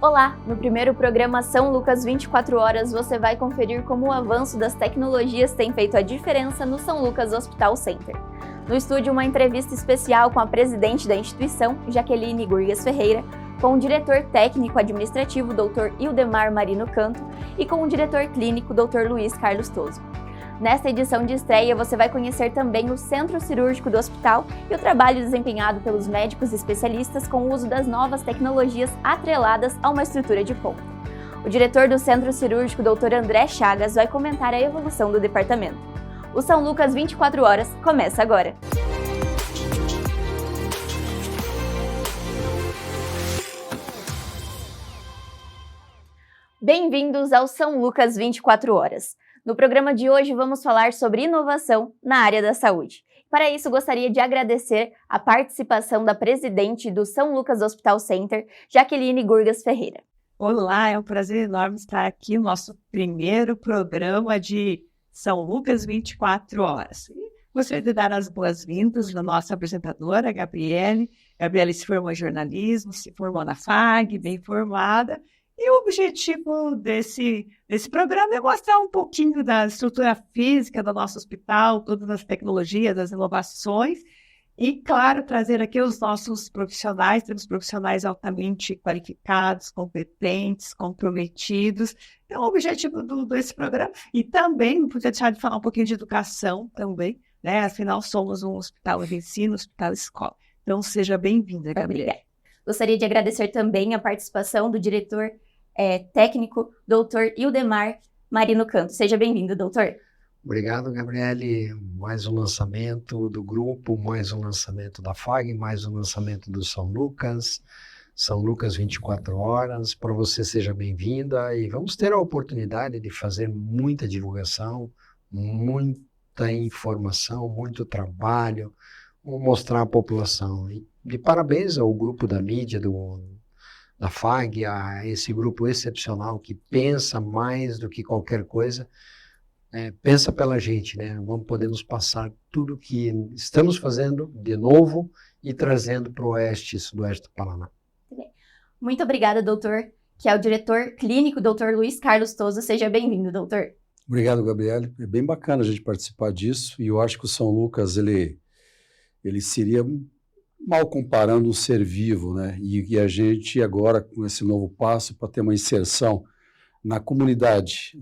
Olá! No primeiro programa São Lucas 24 Horas, você vai conferir como o avanço das tecnologias tem feito a diferença no São Lucas Hospital Center. No estúdio, uma entrevista especial com a presidente da instituição, Jaqueline Gurgas Ferreira, com o diretor técnico administrativo, Dr. Ildemar Marino Canto, e com o diretor clínico, Dr. Luiz Carlos Toso. Nesta edição de estreia, você vai conhecer também o centro cirúrgico do hospital e o trabalho desempenhado pelos médicos especialistas com o uso das novas tecnologias atreladas a uma estrutura de ponta. O diretor do centro cirúrgico, Dr. André Chagas, vai comentar a evolução do departamento. O São Lucas 24 Horas começa agora! Bem-vindos ao São Lucas 24 Horas. No programa de hoje vamos falar sobre inovação na área da saúde. Para isso, gostaria de agradecer a participação da presidente do São Lucas Hospital Center, Jaqueline Gurgas Ferreira. Olá, é um prazer enorme estar aqui no nosso primeiro programa de São Lucas 24 Horas. Gostaria de dar as boas-vindas à nossa apresentadora, Gabriele. Gabriele se formou em jornalismo, se formou na FAG, bem formada. E o objetivo desse programa é mostrar um pouquinho da estrutura física do nosso hospital, todas as tecnologias, as inovações, e, claro, trazer aqui os nossos profissionais, temos profissionais altamente qualificados, competentes, comprometidos. Então, o objetivo desse programa, e também, não podia deixar de falar um pouquinho de educação também, né? Afinal, somos um hospital de ensino, hospital escola. Então, seja bem-vinda, Gabriela. Gostaria de agradecer também a participação do diretor técnico, Dr. Ildemar Marino Canto. Seja bem-vindo, doutor. Obrigado, Gabriele. Mais um lançamento do grupo, mais um lançamento da FAG, mais um lançamento do São Lucas 24 Horas. Para você, seja bem-vinda e vamos ter a oportunidade de fazer muita divulgação, muita informação, muito trabalho, mostrar à população. E de parabéns ao grupo da mídia da FAG, a esse grupo excepcional que pensa mais do que qualquer coisa, pensa pela gente, né? Vamos poder nos passar tudo que estamos fazendo de novo e trazendo para o oeste e sudoeste do Paraná. Muito obrigada, doutor, que é o diretor clínico, Dr. Luiz Carlos Toso. Seja bem-vindo, doutor. Obrigado, Gabriele. É bem bacana a gente participar disso e eu acho que o São Lucas, ele seria, mal comparando, um ser vivo, né? E a gente agora, com esse novo passo, para ter uma inserção na comunidade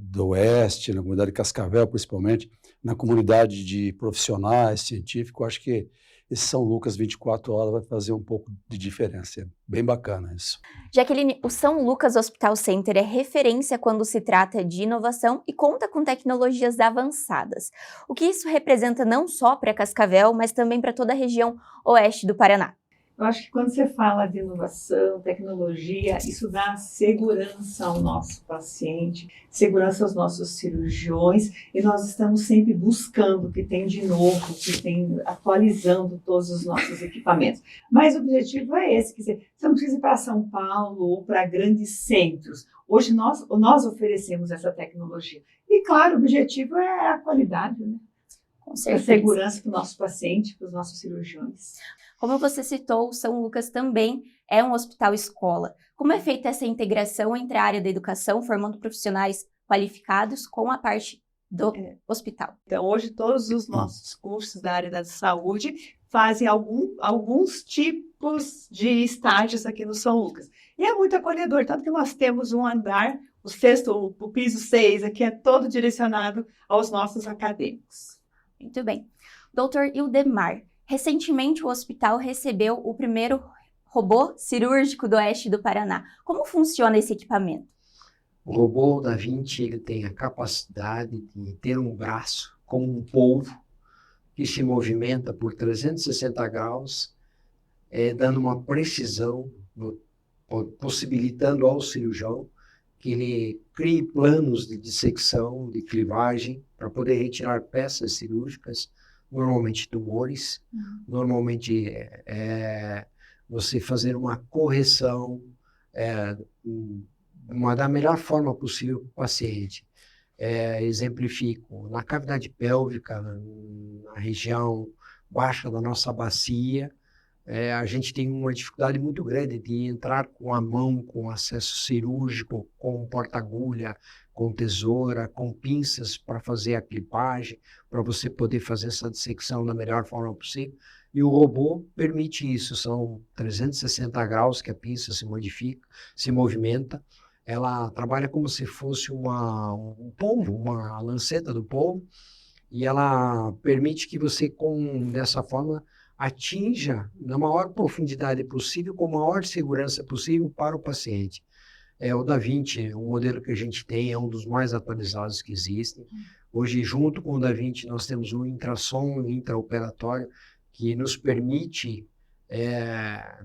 do Oeste, na comunidade de Cascavel, principalmente, na comunidade de profissionais, científicos, acho que esse São Lucas 24 Horas vai fazer um pouco de diferença. É bem bacana isso. Jaqueline, o São Lucas Hospital Center é referência quando se trata de inovação e conta com tecnologias avançadas. O que isso representa não só para Cascavel, mas também para toda a região oeste do Paraná? Eu acho que quando você fala de inovação, tecnologia, isso dá segurança ao nosso paciente, segurança aos nossos cirurgiões, e nós estamos sempre buscando o que tem de novo, atualizando todos os nossos equipamentos. Mas o objetivo é esse, quer dizer, você não precisa ir para São Paulo ou para grandes centros. Hoje nós oferecemos essa tecnologia. E claro, o objetivo é a qualidade, né? Com certeza. A segurança para o nosso paciente, para os nossos cirurgiões. Como você citou, o São Lucas também é um hospital-escola. Como é feita essa integração entre a área da educação, formando profissionais qualificados, com a parte do hospital? Então, hoje, todos os nossos cursos da área da saúde fazem alguns tipos de estágios aqui no São Lucas. E é muito acolhedor, tanto que nós temos um andar, o piso 6, aqui é todo direcionado aos nossos acadêmicos. Muito bem. Dr. Ildemar, recentemente o hospital recebeu o primeiro robô cirúrgico do oeste do Paraná. Como funciona esse equipamento? O robô da Vinci, ele tem a capacidade de ter um braço como um polvo que se movimenta por 360 graus, dando uma precisão, possibilitando ao cirurgião que ele crie planos de dissecção, de clivagem, para poder retirar peças cirúrgicas, normalmente tumores, normalmente você fazer uma correção da melhor forma possível para o paciente. Exemplifico, na cavidade pélvica, na região baixa da nossa bacia, a gente tem uma dificuldade muito grande de entrar com a mão, com acesso cirúrgico, com porta-agulha, com tesoura, com pinças para fazer a clipagem, para você poder fazer essa dissecção da melhor forma possível. E o robô permite isso, são 360 graus que a pinça se modifica, se movimenta. Ela trabalha como se fosse um polvo, uma lanceta do polvo, e ela permite que você, dessa forma, atinja na maior profundidade possível, com a maior segurança possível para o paciente. O Da Vinci, o modelo que a gente tem, é um dos mais atualizados que existem. Hoje, junto com o Da Vinci, nós temos um ultrassom intraoperatório que nos permite,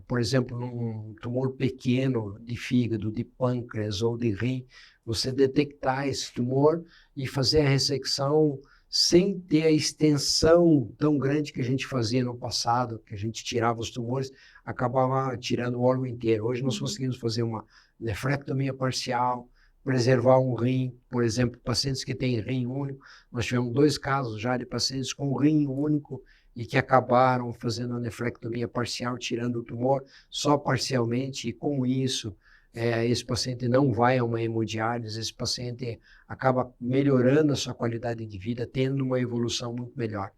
por exemplo, num tumor pequeno de fígado, de pâncreas ou de rim, você detectar esse tumor e fazer a ressecção sem ter a extensão tão grande que a gente fazia no passado, que a gente tirava os tumores, acabava tirando o órgão inteiro. Hoje nós conseguimos fazer uma nefrectomia parcial, preservar um rim, por exemplo, pacientes que têm rim único. Nós tivemos 2 casos já de pacientes com rim único e que acabaram fazendo a nefrectomia parcial, tirando o tumor só parcialmente, e com isso esse paciente não vai a uma hemodiálise, esse paciente acaba melhorando a sua qualidade de vida, tendo uma evolução muito melhor.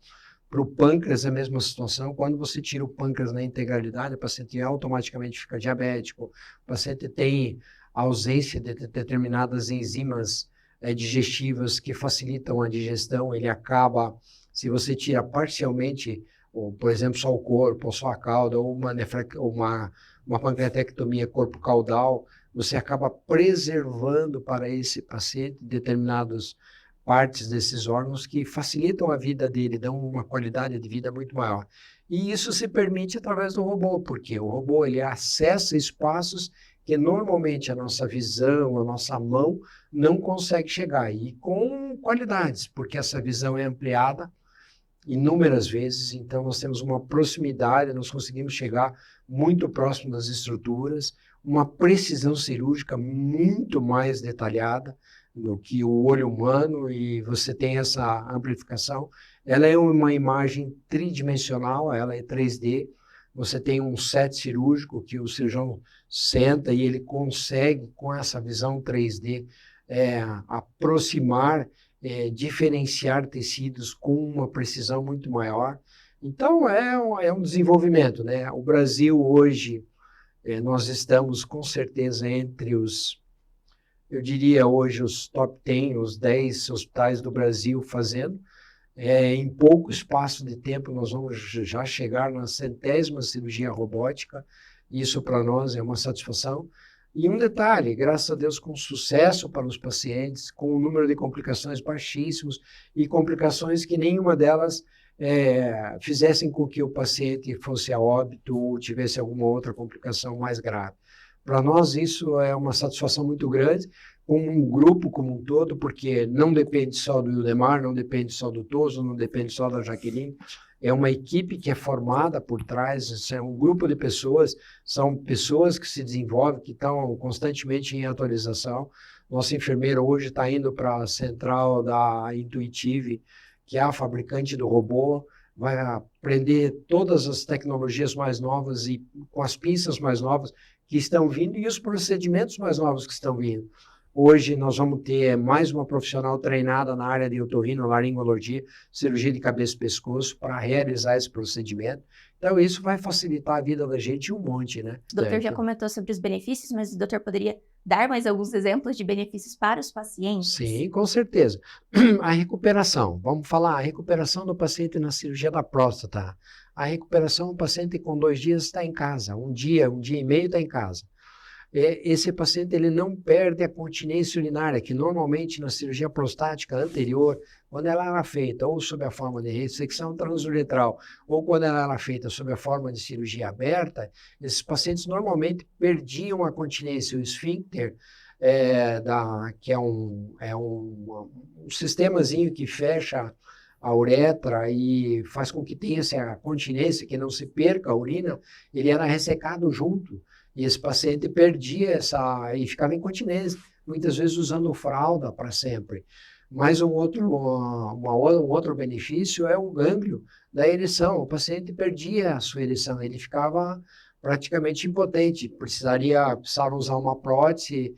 Para o pâncreas é a mesma situação. Quando você tira o pâncreas na integralidade, o paciente automaticamente fica diabético, o paciente tem ausência de determinadas enzimas digestivas que facilitam a digestão, ele acaba, se você tira parcialmente, ou, por exemplo, só o corpo, ou só a cauda, ou uma pancreatectomia corpo caudal, você acaba preservando para esse paciente determinadas partes desses órgãos que facilitam a vida dele, dão uma qualidade de vida muito maior. E isso se permite através do robô, porque o robô ele acessa espaços que normalmente a nossa visão, a nossa mão não consegue chegar, e com qualidades, porque essa visão é ampliada inúmeras vezes, então nós temos uma proximidade, nós conseguimos chegar muito próximo das estruturas, uma precisão cirúrgica muito mais detalhada do que o olho humano, e você tem essa amplificação. Ela é uma imagem tridimensional, ela é 3D, você tem um set cirúrgico que o cirurgião senta e ele consegue, com essa visão 3D, aproximar, diferenciar tecidos com uma precisão muito maior. Então, é um desenvolvimento, né? O Brasil hoje, nós estamos com certeza entre eu diria hoje, os top 10, os 10 hospitais do Brasil fazendo. Em pouco espaço de tempo, nós vamos já chegar na 100ª cirurgia robótica. Isso para nós é uma satisfação. E um detalhe, graças a Deus, com sucesso para os pacientes, com um número de complicações baixíssimos e complicações que nenhuma delas fizessem com que o paciente fosse a óbito ou tivesse alguma outra complicação mais grave. Para nós isso é uma satisfação muito grande, como um grupo como um todo, porque não depende só do Ildemar, não depende só do Toso, não depende só da Jaqueline, é uma equipe que é formada por trás, é um grupo de pessoas, são pessoas que se desenvolvem, que estão constantemente em atualização. Nossa enfermeira hoje está indo para a central da Intuitive, que é a fabricante do robô, vai aprender todas as tecnologias mais novas e com as pinças mais novas que estão vindo e os procedimentos mais novos que estão vindo. Hoje nós vamos ter mais uma profissional treinada na área de otorrinolaringologia, cirurgia de cabeça e pescoço, para realizar esse procedimento. Então isso vai facilitar a vida da gente um monte, né? O doutor já comentou sobre os benefícios, mas o doutor poderia dar mais alguns exemplos de benefícios para os pacientes? Sim, com certeza. A recuperação, vamos falar, a recuperação do paciente na cirurgia da próstata. A recuperação, o paciente com 2 dias está em casa, um dia e meio está em casa. Esse paciente ele não perde a continência urinária, que normalmente na cirurgia prostática anterior, quando ela era feita ou sob a forma de ressecção transuretral, ou quando ela era feita sob a forma de cirurgia aberta, esses pacientes normalmente perdiam a continência, o esfíncter, que é um sistemazinho que fecha a uretra e faz com que tenha essa continência, que não se perca a urina, ele era ressecado junto. E esse paciente perdia e ficava incontinência, muitas vezes usando fralda para sempre. Mas um outro benefício é o gânglio da ereção. O paciente perdia a sua ereção, ele ficava praticamente impotente, precisava usar uma prótese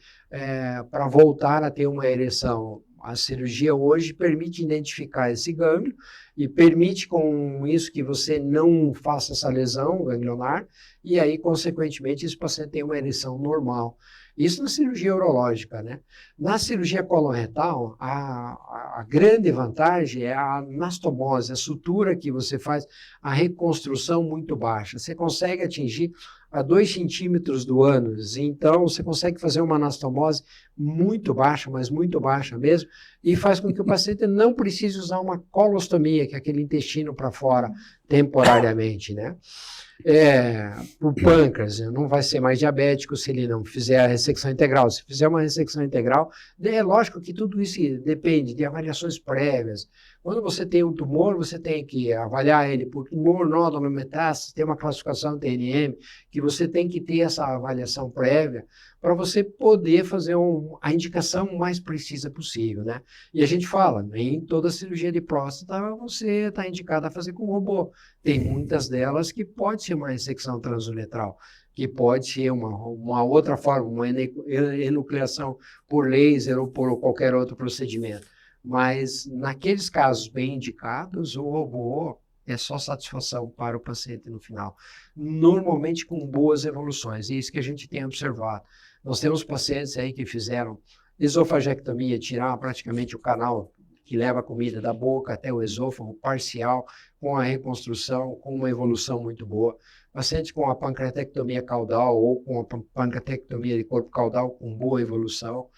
para voltar a ter uma ereção. A cirurgia hoje permite identificar esse gânglio e permite com isso que você não faça essa lesão ganglionar e aí, consequentemente, esse paciente tem uma ereção normal. Isso na cirurgia urológica, né? Na cirurgia coloretal, a grande vantagem é a anastomose, a sutura que você faz, a reconstrução muito baixa. Você consegue atingir a 2 centímetros do ânus, então você consegue fazer uma anastomose muito baixa, mas muito baixa mesmo, e faz com que o paciente não precise usar uma colostomia, que é aquele intestino para fora temporariamente, né? O pâncreas não vai ser mais diabético se ele não fizer a ressecção integral. Se fizer uma ressecção integral, é lógico que tudo isso depende de avaliações prévias. Quando você tem um tumor, você tem que avaliar ele por tumor, nódulo, metástase, tem uma classificação TNM, que você tem que ter essa avaliação prévia para você poder fazer a indicação mais precisa possível, né? E a gente fala, nem toda cirurgia de próstata você está indicado a fazer com robô. Tem muitas delas que pode ser uma ressecção transuretral, que pode ser uma outra forma, uma enucleação por laser ou por qualquer outro procedimento. Mas naqueles casos bem indicados, o robô é só satisfação para o paciente no final. Normalmente com boas evoluções, e é isso que a gente tem observado. Nós temos pacientes aí que fizeram esofagectomia, tirar praticamente o canal que leva a comida da boca até o esôfago parcial, com a reconstrução, com uma evolução muito boa. Pacientes com a pancreatectomia caudal ou com a pancreatectomia de corpo caudal com boa evolução.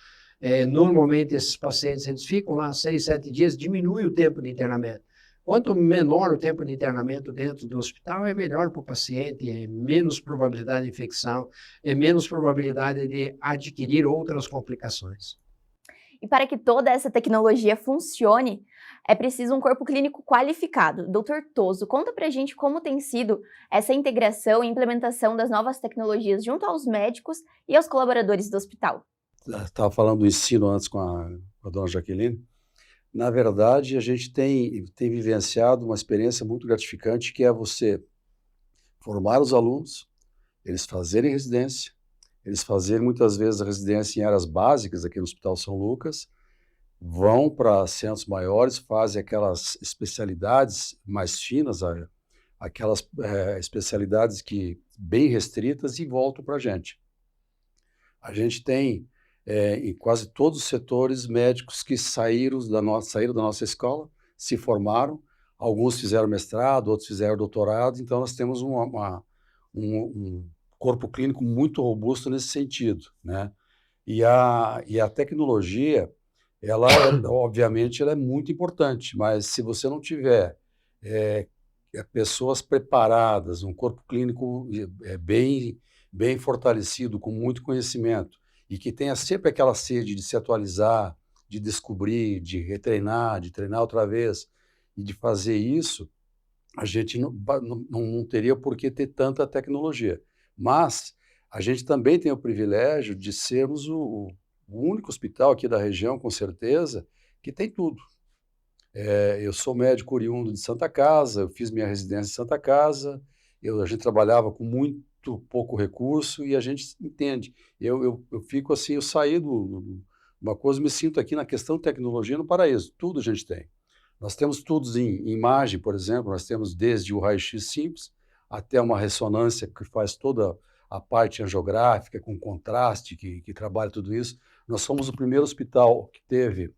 Normalmente esses pacientes eles ficam lá 6, 7 dias, diminui o tempo de internamento. Quanto menor o tempo de internamento dentro do hospital, é melhor para o paciente, é menos probabilidade de infecção, é menos probabilidade de adquirir outras complicações. E para que toda essa tecnologia funcione, é preciso um corpo clínico qualificado. Dr. Toso, conta pra gente como tem sido essa integração e implementação das novas tecnologias junto aos médicos e aos colaboradores do hospital. Estava falando do ensino antes com a dona Jaqueline. Na verdade, a gente tem vivenciado uma experiência muito gratificante, que é você formar os alunos, eles fazerem residência, eles fazerem muitas vezes a residência em áreas básicas aqui no Hospital São Lucas, vão para centros maiores, fazem aquelas especialidades mais finas, aquelas especialidades bem restritas e voltam para a gente. A gente tem em quase todos os setores médicos que saíram da nossa escola, se formaram, alguns fizeram mestrado, outros fizeram doutorado, então nós temos um corpo clínico muito robusto nesse sentido, né? E a tecnologia, obviamente, ela é muito importante, mas se você não tiver pessoas preparadas, um corpo clínico bem fortalecido, com muito conhecimento, e que tenha sempre aquela sede de se atualizar, de descobrir, de retreinar, de treinar outra vez, e de fazer isso, a gente não teria por que ter tanta tecnologia. Mas a gente também tem o privilégio de sermos o único hospital aqui da região, com certeza, que tem tudo. Eu sou médico oriundo de Santa Casa, eu fiz minha residência em Santa Casa, a gente trabalhava com muito pouco recurso e a gente entende. Eu fico assim, eu saí uma coisa, me sinto aqui na questão de tecnologia no paraíso, tudo a gente tem. Nós temos tudo em imagem, por exemplo, nós temos desde o raio-x simples até uma ressonância que faz toda a parte angiográfica, com contraste, que trabalha tudo isso. Nós somos o primeiro hospital que teve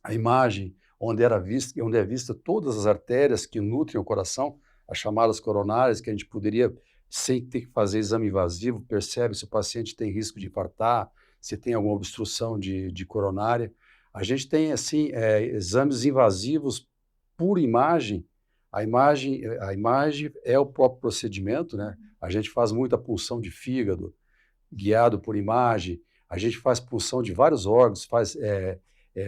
a imagem onde é vista todas as artérias que nutrem o coração, as chamadas coronárias, que a gente poderia, sem ter que fazer exame invasivo, percebe se o paciente tem risco de infartar, se tem alguma obstrução de coronária. A gente tem, assim, exames invasivos por imagem. A imagem é o próprio procedimento, né? A gente faz muita punção de fígado, guiado por imagem. A gente faz punção de vários órgãos, faz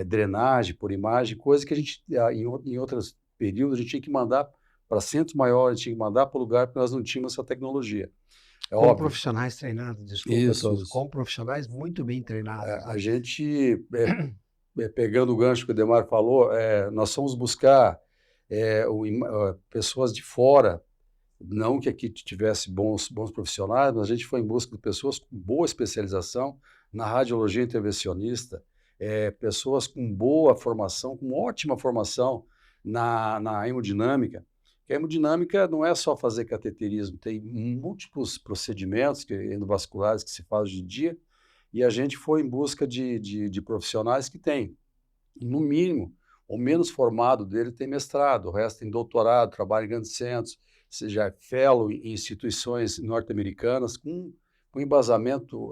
drenagem por imagem, coisa que a gente, em outros períodos, a gente tinha que mandar para centros maiores, tinha que mandar para o lugar, porque nós não tínhamos essa tecnologia. Com óbvio. Profissionais treinados, desculpa, Isso. com profissionais muito bem treinados. A gente pegando o gancho que o Demar falou, nós fomos buscar pessoas de fora, não que aqui tivesse bons profissionais, mas a gente foi em busca de pessoas com boa especialização na radiologia intervencionista, pessoas com boa formação, com ótima formação na hemodinâmica. Que a hemodinâmica não é só fazer cateterismo, tem múltiplos procedimentos endovasculares que se faz hoje em dia, e a gente foi em busca de profissionais que têm, no mínimo, o menos formado dele tem mestrado, o resto tem doutorado, trabalha em grandes centros, seja fellow em instituições norte-americanas, com embasamento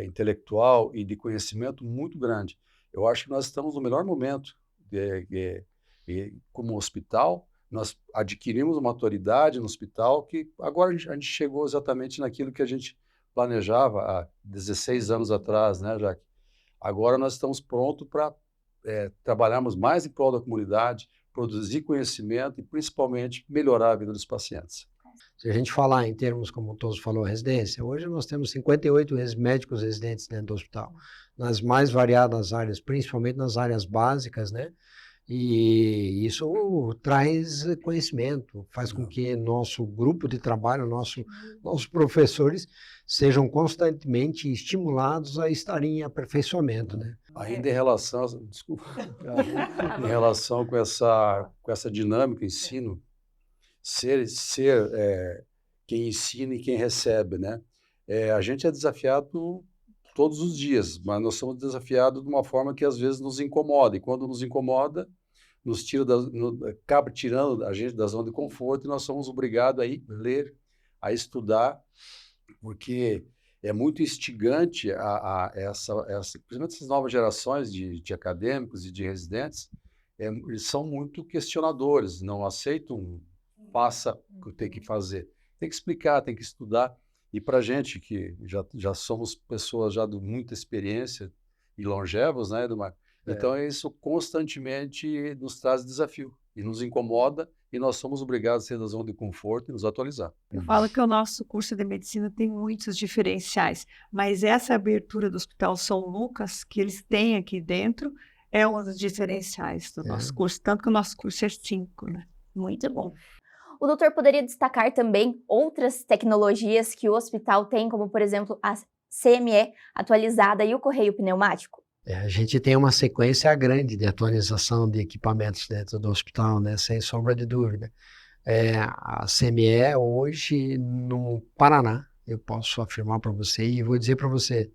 intelectual e de conhecimento muito grande. Eu acho que nós estamos no melhor momento como hospital. Nós adquirimos uma autoridade no hospital que agora a gente chegou exatamente naquilo que a gente planejava há 16 anos atrás, né, Jaque? Agora nós estamos prontos para trabalharmos mais em prol da comunidade, produzir conhecimento e, principalmente, melhorar a vida dos pacientes. Se a gente falar em termos, como todos falou, residência, hoje nós temos 58 médicos residentes dentro do hospital, nas mais variadas áreas, principalmente nas áreas básicas, né? E isso traz conhecimento, faz com que nosso grupo de trabalho, nossos professores sejam constantemente estimulados a estarem em aperfeiçoamento, né? Ainda em relação, desculpa, em relação com essa dinâmica ensino, ser quem ensina e quem recebe, né? A gente é desafiado todos os dias, mas nós somos desafiados de uma forma que às vezes nos incomoda, e quando nos incomoda, acaba tirando a gente da zona de conforto, e nós somos obrigados a ir ler, a estudar, porque é muito instigante principalmente essas novas gerações de acadêmicos e de residentes, eles são muito questionadores, não aceitam, faça o que tem que fazer. Tem que explicar, tem que estudar. E para a gente que já somos pessoas já de muita experiência e longevos, né, Edmar? Então isso constantemente nos traz desafio e nos incomoda, e nós somos obrigados a sair da zona de conforto e nos atualizar. Eu falo que o nosso curso de medicina tem muitos diferenciais, mas essa abertura do Hospital São Lucas, que eles têm aqui dentro, é um dos diferenciais do nosso curso, tanto que o nosso curso é 5, né? Muito bom. O doutor poderia destacar também outras tecnologias que o hospital tem, como, por exemplo, a CME atualizada e o correio pneumático? A gente tem uma sequência grande de atualização de equipamentos dentro do hospital, né? Sem sombra de dúvida. A CME hoje no Paraná, eu posso afirmar para você, e vou dizer para você,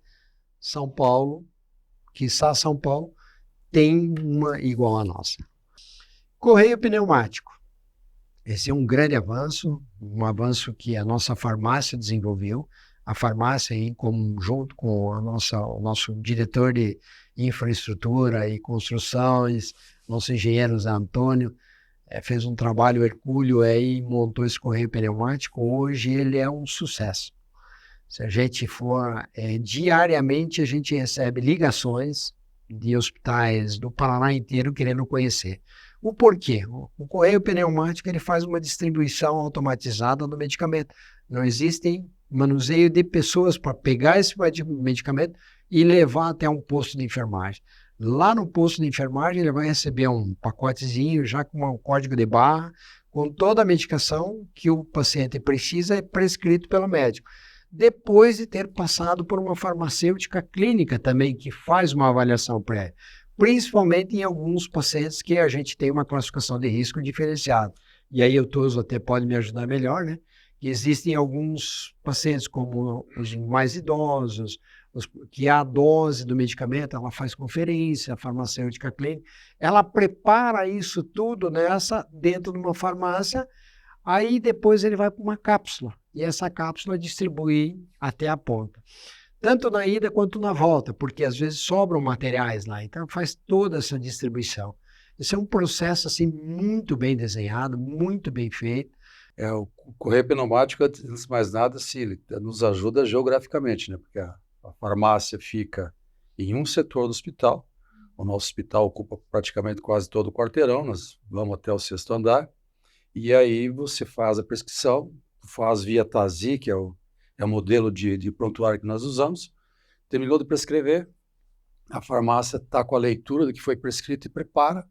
São Paulo, quiçá São Paulo, tem uma igual a nossa. Correio pneumático. Esse é um grande avanço, um avanço que a nossa farmácia desenvolveu. A farmácia, em conjunto com o nosso diretor de infraestrutura e construções, nosso engenheiro Zé Antônio, fez um trabalho hercúleo aí, montou esse correio pneumático. Hoje ele é um sucesso. Se a gente for, diariamente a gente recebe ligações de hospitais do Paraná inteiro querendo conhecer. O porquê? O correio pneumático ele faz uma distribuição automatizada do medicamento. Não existem manuseio de pessoas para pegar esse medicamento e levar até um posto de enfermagem. Lá no posto de enfermagem ele vai receber um pacotezinho já com um código de barra, com toda a medicação que o paciente precisa, é prescrito pelo médico. Depois de ter passado por uma farmacêutica clínica também, que faz uma avaliação prévia. Principalmente em alguns pacientes que a gente tem uma classificação de risco diferenciada. E aí o Toso até pode me ajudar melhor, né? Que existem alguns pacientes, como os mais idosos, que a dose do medicamento, ela faz conferência, a farmacêutica clínica, ela prepara isso tudo dentro de uma farmácia, aí depois ele vai para uma cápsula, e essa cápsula distribui até a ponta. Tanto na ida quanto na volta, porque às vezes sobram materiais lá, então faz toda essa distribuição. Esse é um processo assim, muito bem desenhado, muito bem feito. O correio pneumático, antes de mais nada, ele nos ajuda geograficamente, né? Porque a farmácia fica em um setor do hospital, o nosso hospital ocupa praticamente quase todo o quarteirão, nós vamos até o 6º andar, e aí você faz a prescrição, faz via TASI, que é o modelo de prontuário que nós usamos, terminou de prescrever, a farmácia está com a leitura do que foi prescrito e prepara,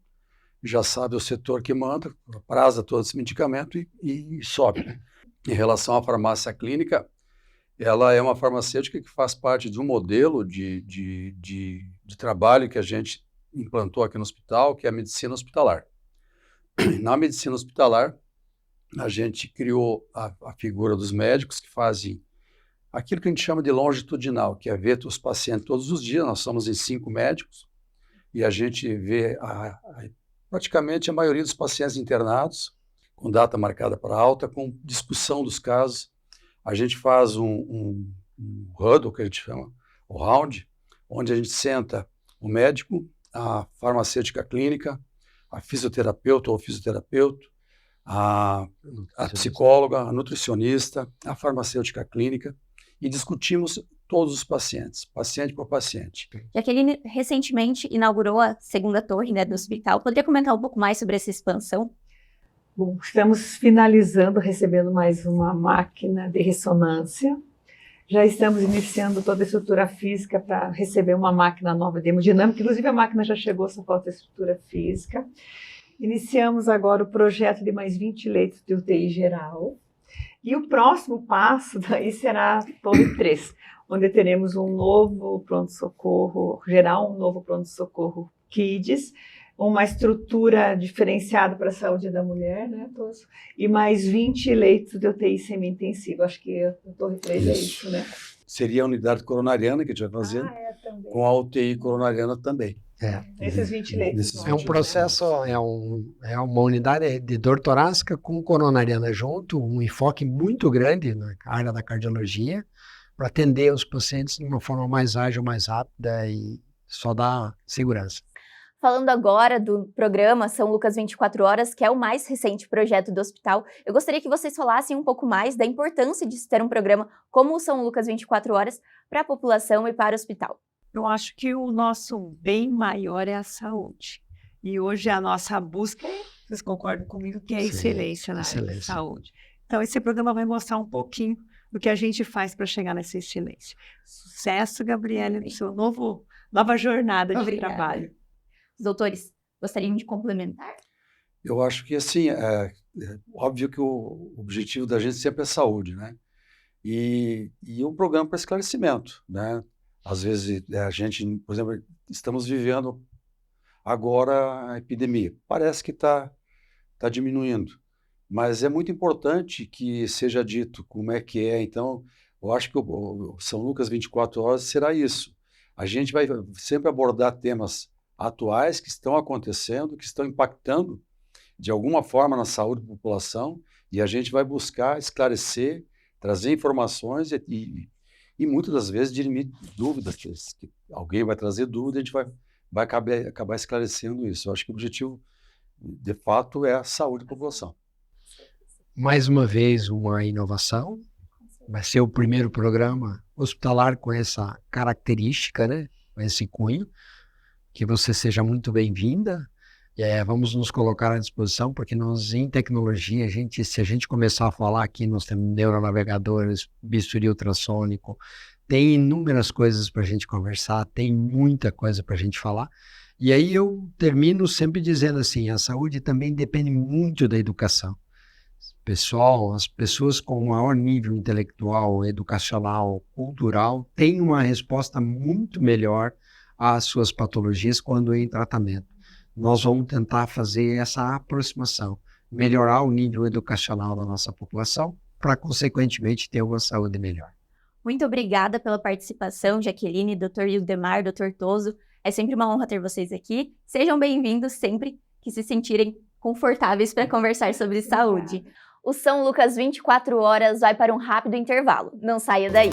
já sabe o setor que manda, apraza todo esse medicamento e sobe. Em relação à farmácia clínica, ela é uma farmacêutica que faz parte de um modelo de trabalho que a gente implantou aqui no hospital, que é a medicina hospitalar. Na medicina hospitalar, a gente criou a figura dos médicos que fazem aquilo que a gente chama de longitudinal, que é ver os pacientes todos os dias. Nós somos em 5 médicos e a gente vê praticamente a maioria dos pacientes internados, com data marcada para alta, com discussão dos casos. A gente faz um huddle, que a gente chama, o round, onde a gente senta o médico, a farmacêutica clínica, a fisioterapeuta ou fisioterapeuta, a psicóloga, a nutricionista, a farmacêutica clínica, e discutimos todos os pacientes, paciente por paciente. Jaqueline recentemente inaugurou a segunda torre, né, do hospital. Poderia comentar um pouco mais sobre essa expansão? Bom, estamos finalizando, recebendo mais uma máquina de ressonância. Já estamos iniciando toda a estrutura física para receber uma máquina nova de hemodinâmica. Inclusive a máquina já chegou, só falta a estrutura física. Iniciamos agora o projeto de mais 20 leitos de UTI geral. E o próximo passo daí será a Torre 3, onde teremos um novo pronto-socorro geral, um novo pronto-socorro Kids, uma estrutura diferenciada para a saúde da mulher, né, Tosso? E mais 20 leitos de UTI semi-intensiva. Acho que a Torre 3 é isso, né? Seria a unidade coronariana que a gente vai fazer, com a UTI coronariana também. Esses 20 leitos. É um processo, é uma unidade de dor torácica com coronariana junto, um enfoque muito grande na área da cardiologia, para atender os pacientes de uma forma mais ágil, mais rápida e só dar segurança. Falando agora do programa São Lucas 24 Horas, que é o mais recente projeto do hospital, eu gostaria que vocês falassem um pouco mais da importância de se ter um programa como o São Lucas 24 Horas para a população e para o hospital. Eu acho que o nosso bem maior é a saúde. E hoje a nossa busca, vocês concordam comigo, que é a excelência na área da saúde. Então esse programa vai mostrar um pouquinho do que a gente faz para chegar nessa excelência. Sucesso, Gabriele, no seu nova jornada de trabalho. Os doutores gostariam de complementar? Eu acho que, assim, é óbvio que o objetivo da gente sempre é saúde, né? E um programa para esclarecimento, né? Às vezes a gente, por exemplo, estamos vivendo agora a epidemia. Parece que está diminuindo, mas é muito importante que seja dito como é que é. Então, eu acho que o São Lucas 24 Horas será isso. A gente vai sempre abordar temas atuais que estão acontecendo, que estão impactando de alguma forma na saúde da população, e a gente vai buscar esclarecer, trazer informações e muitas das vezes dirimir dúvidas, que alguém vai trazer dúvida e a gente vai acabar esclarecendo isso. Eu acho que o objetivo, de fato, é a saúde da população. Mais uma vez, uma inovação. Vai ser o primeiro programa hospitalar com essa característica, né? Com esse cunho. Que você seja muito bem-vinda. Vamos nos colocar à disposição, porque nós, em tecnologia, se a gente começar a falar aqui, nós temos neuronavegadores, bisturi ultrassônico, tem inúmeras coisas para a gente conversar, tem muita coisa para a gente falar. E aí eu termino sempre dizendo assim, a saúde também depende muito da educação. Pessoal, as pessoas com maior nível intelectual, educacional, cultural, têm uma resposta muito melhor às suas patologias quando em tratamento. Nós vamos tentar fazer essa aproximação, melhorar o nível educacional da nossa população, para, consequentemente, ter uma saúde melhor. Muito obrigada pela participação, Jaqueline, Dr. Ildemar, Dr. Toso. É sempre uma honra ter vocês aqui. Sejam bem-vindos sempre que se sentirem confortáveis para conversar sobre saúde. O São Lucas 24 Horas vai para um rápido intervalo. Não saia daí!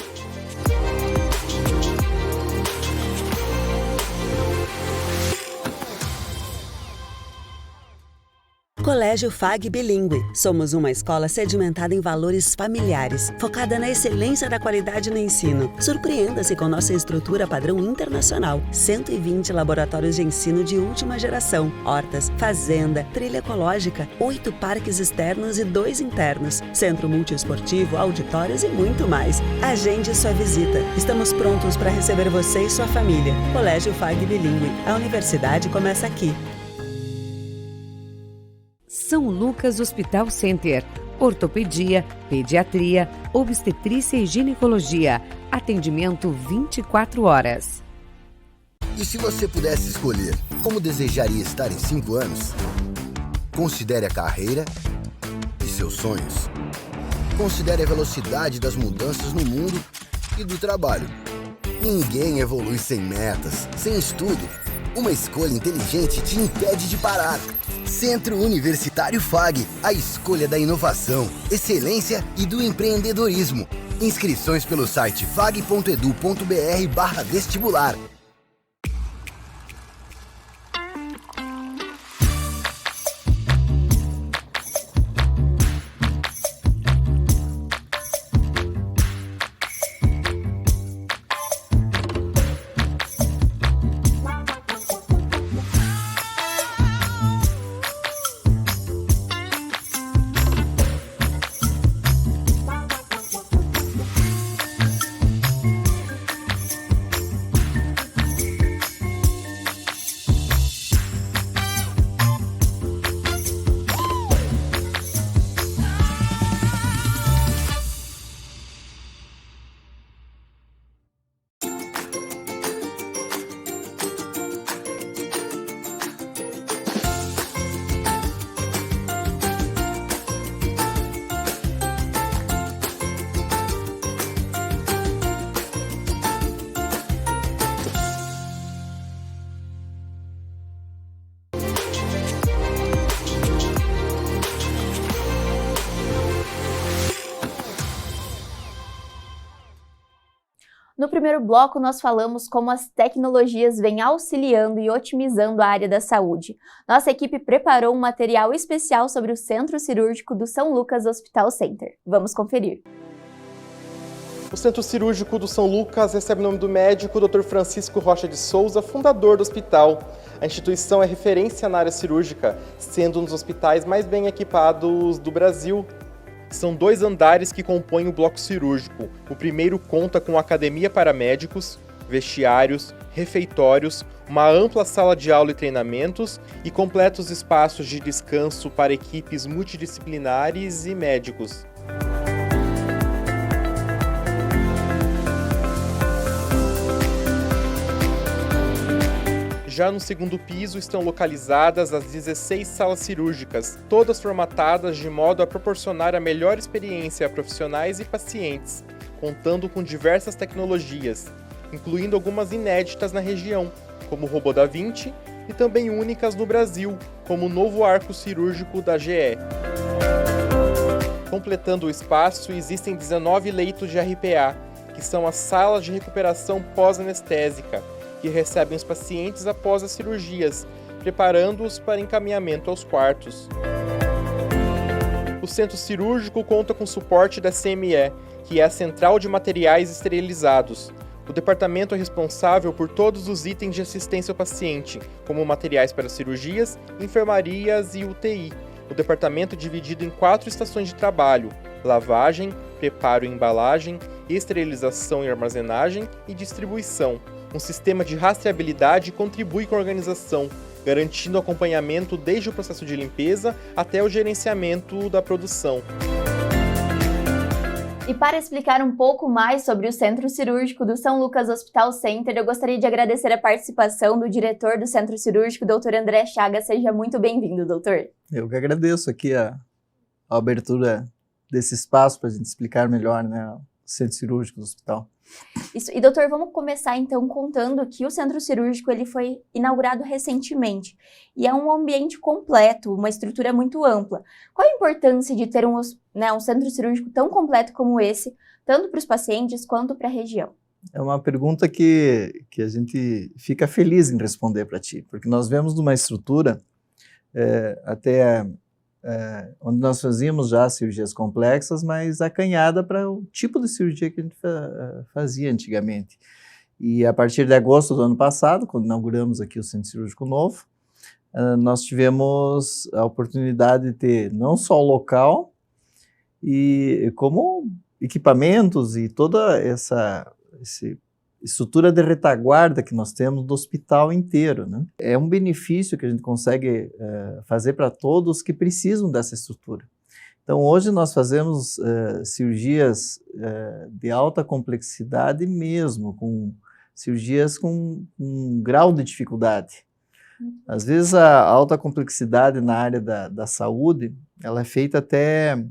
Colégio FAG Bilíngue. Somos uma escola sedimentada em valores familiares, focada na excelência da qualidade no ensino. Surpreenda-se com nossa estrutura padrão internacional. 120 laboratórios de ensino de última geração, hortas, fazenda, trilha ecológica, 8 parques externos e 2 internos, centro multiesportivo, auditórios e muito mais. Agende sua visita. Estamos prontos para receber você e sua família. Colégio FAG Bilíngue. A universidade começa aqui. São Lucas Hospital Center. Ortopedia, pediatria, obstetrícia e ginecologia. Atendimento 24 horas. E se você pudesse escolher como desejaria estar em 5 anos? Considere a carreira e seus sonhos. Considere a velocidade das mudanças no mundo e do trabalho. Ninguém evolui sem metas, sem estudo. Uma escolha inteligente te impede de parar. Centro Universitário FAG, a escolha da inovação, excelência e do empreendedorismo. Inscrições pelo site fag.edu.br/vestibular. No primeiro bloco, nós falamos como as tecnologias vêm auxiliando e otimizando a área da saúde. Nossa equipe preparou um material especial sobre o Centro Cirúrgico do São Lucas Hospital Center. Vamos conferir. O Centro Cirúrgico do São Lucas recebe o nome do médico Dr. Francisco Rocha de Souza, fundador do hospital. A instituição é referência na área cirúrgica, sendo um dos hospitais mais bem equipados do Brasil. São 2 andares que compõem o bloco cirúrgico. O primeiro conta com academia para médicos, vestiários, refeitórios, uma ampla sala de aula e treinamentos e completos espaços de descanso para equipes multidisciplinares e médicos. Já no segundo piso estão localizadas as 16 salas cirúrgicas, todas formatadas de modo a proporcionar a melhor experiência a profissionais e pacientes, contando com diversas tecnologias, incluindo algumas inéditas na região, como o robô da Vinci, e também únicas no Brasil, como o novo arco cirúrgico da GE. Completando o espaço, existem 19 leitos de RPA, que são as salas de recuperação pós-anestésica, que recebem os pacientes após as cirurgias, preparando-os para encaminhamento aos quartos. O centro cirúrgico conta com suporte da CME, que é a Central de Materiais Esterilizados. O departamento é responsável por todos os itens de assistência ao paciente, como materiais para cirurgias, enfermarias e UTI. O departamento é dividido em 4 estações de trabalho: lavagem, preparo e embalagem, esterilização e armazenagem e distribuição. Um sistema de rastreabilidade contribui com a organização, garantindo acompanhamento desde o processo de limpeza até o gerenciamento da produção. E para explicar um pouco mais sobre o Centro Cirúrgico do São Lucas Hospital Center, eu gostaria de agradecer a participação do diretor do Centro Cirúrgico, Dr. André Chagas. Seja muito bem-vindo, doutor. Eu que agradeço aqui a abertura desse espaço para a gente explicar melhor, né, o Centro Cirúrgico do Hospital. Isso. E, doutor, vamos começar então contando que o Centro Cirúrgico ele foi inaugurado recentemente e é um ambiente completo, uma estrutura muito ampla. Qual a importância de ter um centro cirúrgico tão completo como esse, tanto para os pacientes quanto para a região? É uma pergunta que a gente fica feliz em responder para ti, porque nós vemos numa estrutura até onde nós fazíamos já cirurgias complexas, mas acanhada para o tipo de cirurgia que a gente fazia antigamente. E a partir de agosto do ano passado, quando inauguramos aqui o Centro Cirúrgico Novo, nós tivemos a oportunidade de ter não só o local, como equipamentos e toda essa estrutura de retaguarda que nós temos do hospital inteiro, né? É um benefício que a gente consegue fazer para todos que precisam dessa estrutura. Então, hoje nós fazemos cirurgias de alta complexidade mesmo, com cirurgias com um grau de dificuldade. Às vezes a alta complexidade na área da saúde, ela é feita até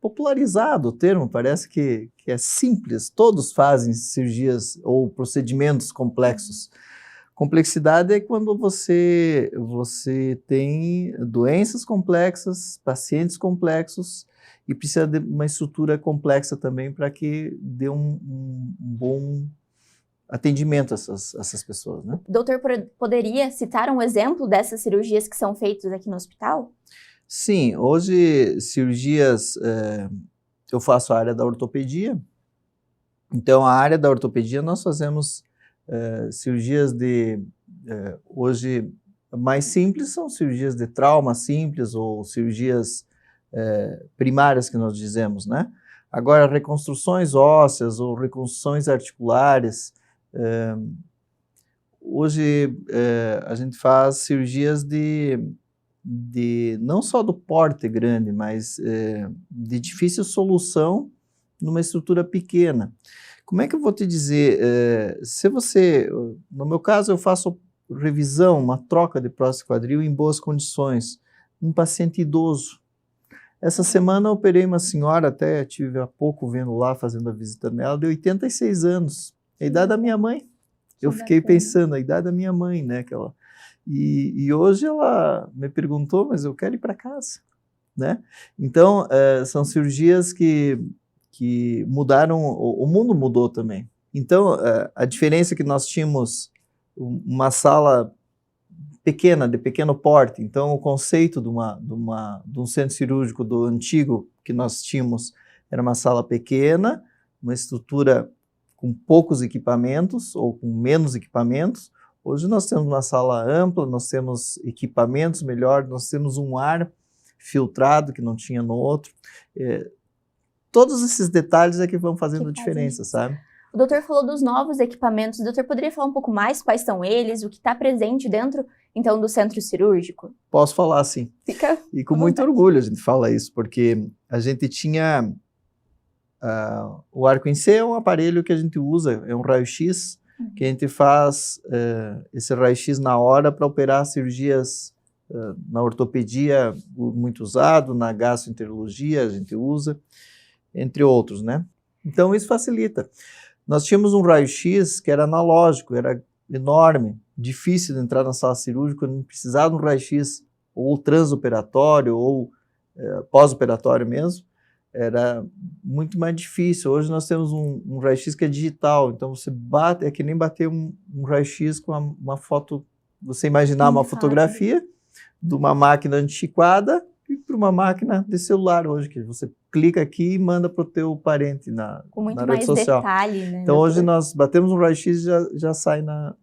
popularizado o termo, parece que é simples, todos fazem cirurgias ou procedimentos complexos. Complexidade é quando você tem doenças complexas, pacientes complexos e precisa de uma estrutura complexa também para que dê um bom atendimento a essas pessoas, né? Doutor, poderia citar um exemplo dessas cirurgias que são feitas aqui no hospital? Sim, hoje cirurgias, eu faço a área da ortopedia, então a área da ortopedia nós fazemos cirurgias hoje mais simples, são cirurgias de trauma simples ou cirurgias primárias que nós dizemos, né? Agora reconstruções ósseas ou reconstruções articulares, hoje a gente faz cirurgias não só do porte grande, mas de difícil solução numa estrutura pequena. Como é que eu vou te dizer? No meu caso, eu faço revisão, uma troca de próstata e quadril em boas condições, um paciente idoso. Essa semana eu operei uma senhora, até tive há pouco vendo lá, fazendo a visita nela, de 86 anos, a idade da minha mãe. Eu fiquei pensando, a idade da minha mãe, né? E hoje ela me perguntou, mas eu quero ir para casa, né? Então, são cirurgias que mudaram, o mundo mudou também. Então, a diferença é que nós tínhamos uma sala pequena, de pequeno porte, então o conceito de um centro cirúrgico do antigo que nós tínhamos era uma sala pequena, uma estrutura com poucos equipamentos ou com menos equipamentos. Hoje nós temos uma sala ampla, nós temos equipamentos melhores, nós temos um ar filtrado que não tinha no outro. Todos esses detalhes é que vão fazendo diferença, sabe? O doutor falou dos novos equipamentos. O doutor poderia falar um pouco mais quais são eles, o que está presente dentro, então, do centro cirúrgico? Posso falar, sim. Fica e com muito orgulho a gente fala isso, porque a gente tinha... o arco em C é um aparelho que a gente usa, é um raio-x, que a gente faz esse raio-x na hora para operar cirurgias na ortopedia, muito usado, na gastroenterologia a gente usa, entre outros, né? Então isso facilita. Nós tínhamos um raio-x que era analógico, era enorme, difícil de entrar na sala cirúrgica, não precisava de um raio-x ou transoperatório ou pós-operatório mesmo, era muito mais difícil. Hoje nós temos um raio-x que é digital, então você bate, é que nem bater um raio-x com uma foto, você imaginar uma fotografia de uma máquina antiquada e para uma máquina de celular hoje, que você clica aqui e manda para o teu parente na rede social. Detalhe, né? Então hoje nós batemos um raio-x e já sai no